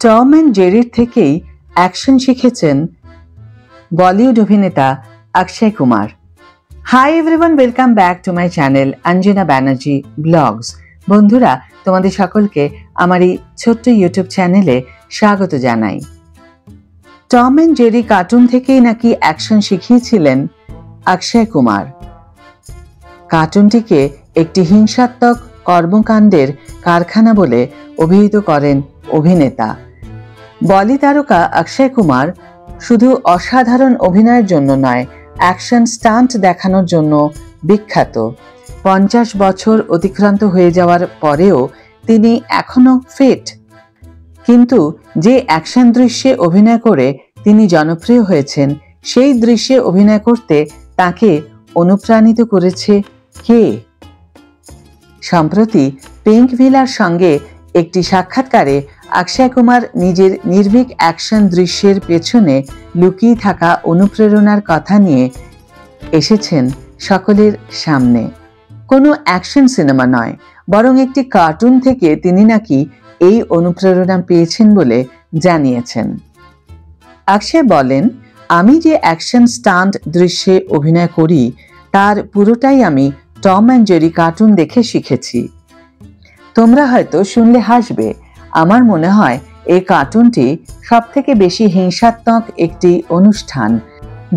Tom and জেরির থেকেই action শিখেছেন Bollywood অভিনেতা Akshay Kumar. Hi everyone, welcome back to my channel Anjana Banerjee vlogs. বন্ধুরা, তোমাদের সকলকে আমার এই ছোট্ট ইউটিউব চ্যানেলে স্বাগত জানাই। টম অ্যান্ড জেরি কার্টুন থেকেই নাকি অ্যাকশন শিখিয়েছিলেন অক্ষয় কুমার। কার্টুনটিকে একটি হিংসাত্মক কর্মকাণ্ডের কারখানা বলে অভিহিত করেন অভিনেতা। বলি তারকা অক্ষয় কুমার শুধু অসাধারণ অভিনয়ের জন্য নয়, অ্যাকশন স্টান্ট দেখানোর জন্য বিখ্যাত। 50 বছর অতিক্রান্ত হয়ে যাওয়ার পরেও তিনি এখনো ফিট। কিন্তু যে অ্যাকশন দৃশ্যে অভিনয় করে তিনি জনপ্রিয় হয়েছেন, সেই দৃশ্যে অভিনয় করতে তাকে অনুপ্রাণিত করেছে কে? সম্প্রতি পিঙ্ক ভিলার সঙ্গে একটি সাক্ষাৎকারে অক্ষয় কুমার নিজের নির্ভীক অ্যাকশন দৃশ্যের পেছনে লুকিয়ে থাকা অনুপ্রেরণার কথা নিয়ে এসেছেন সকলের সামনে। কোনো অ্যাকশন সিনেমা নয়, বরং একটি কার্টুন থেকে তিনি নাকি এই অনুপ্রেরণা পেয়েছেন বলে জানিয়েছেন। অক্ষয় বলেন, আমি যে অ্যাকশন স্টান্ট দৃশ্যে অভিনয় করি তার পুরোটাই আমি টম অ্যান্ড জেরি কার্টুন দেখে শিখেছি। তোমরা হয়তো শুনলে হাসবে, আমার মনে হয় এই কার্টুনটি সবথেকে বেশি হিংসাত্মক একটি অনুষ্ঠান।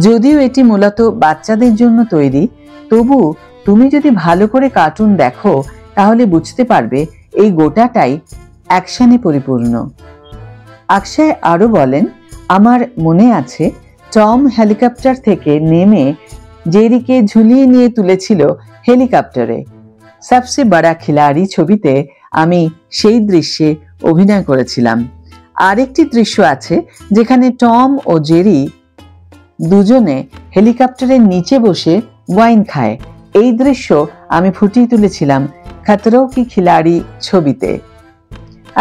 যদিও এটি মূলত বাচ্চাদের জন্য তৈরি, তবু তুমি যদি ভালো করে কার্টুন দেখো তাহলে বুঝতে পারবে এই গোটাটাই অ্যাকশনে পরিপূর্ণ। অক্ষয় আরও বলেন, আমার মনে আছে টম হেলিকপ্টার থেকে নেমে জেরিকে ঝুলিয়ে নিয়ে তুলেছিল হেলিকপ্টারে। সবসে বড়া খিলাড়ি ছবিতে আমি সেই দৃশ্যে অভিনয় করেছিলাম। আরেকটি দৃশ্য আছে যেখানে টম ও জেরি দুজনে হেলিকপ্টারের নিচে বসে ওয়াইন খায়। এই দৃশ্য আমি ফুটিয়ে তুলেছিলাম খতরো কি খিলাড়ি ছবিতে।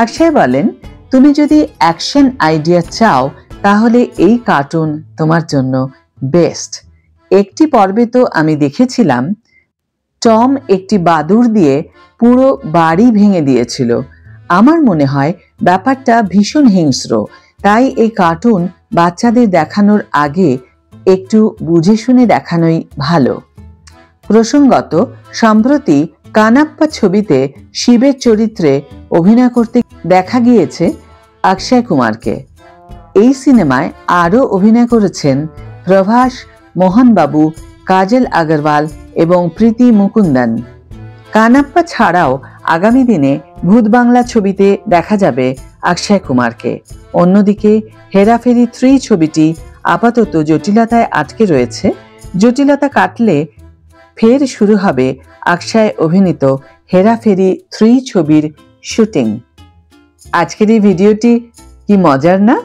অক্ষয় বলেন, তুমি যদি অ্যাকশন আইডিয়া চাও তাহলে এই কার্টুন তোমার জন্য বেস্ট। একটি পর্বে তো আমি দেখেছিলাম টম একটি বাদুড় দিয়ে পুরো বাড়ি ভেঙে দিয়েছিল। আমার মনে হয় ব্যাপারটা ভীষণ হিংস্র, তাই এই কার্টুন বাচ্চাদের দেখানোর আগে একটু বুঝে শুনে দেখানোই ভালো। প্রসঙ্গত, সম্প্রতি কানাপ্পা ছবিতে শিবের চরিত্রে অভিনয় করতে দেখা গিয়েছে অক্ষয় কুমারকে। এই সিনেমায় আরও অভিনয় করেছেন প্রভাস, মোহনবাবু, কাজল আগরওয়াল এবং প্রীতি মুকুন্দন। কানাপ্পা ছাড়াও আগামী দিনে ভূত বাংলা ছবিতে দেখা যাবে অক্ষয় কুমারকে। অন্যদিকে হেরাফেরি 3 ছবিটি আপাতত জটিলতায় আটকে রয়েছে। জটিলতা কাটলে ফের শুরু হবে অক্ষয় অভিনীত হেরাফেরি 3 ছবির শুটিং। আজকের এই ভিডিওটি কি মজার না?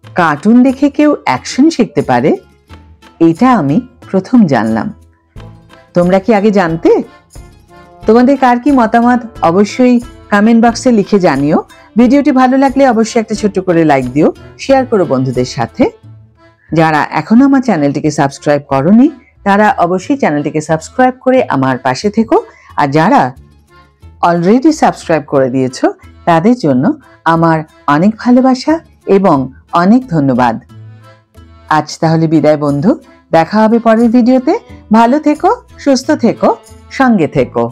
কার্টুন দেখে কেউ অ্যাকশন শিখতে পারে, এটা আমি প্রথম জানলাম। তোমরা কি আগে জানতে? তোমাদের কার কি মতামত অবশ্যই কমেন্ট বক্সে লিখে জানিও। ভিডিওটি ভালো লাগলে অবশ্যই একটা ছোট্ট করে লাইক দিও, শেয়ার করো বন্ধুদের সাথে। যারা এখনো আমার চ্যানেলটিকে সাবস্ক্রাইব করোনি তারা অবশ্যই চ্যানেলটিকে সাবস্ক্রাইব করে আমার পাশে থেকো। আর যারা অলরেডি সাবস্ক্রাইব করে দিয়েছো তাদের জন্য আমার অনেক ভালোবাসা এবং অনেক ধন্যবাদ। আজ তাহলে বিদায় বন্ধু, দেখা হবে পরের ভিডিওতে। ভালো থেকো, সুস্থ থেকো, সঙ্গে থেকো।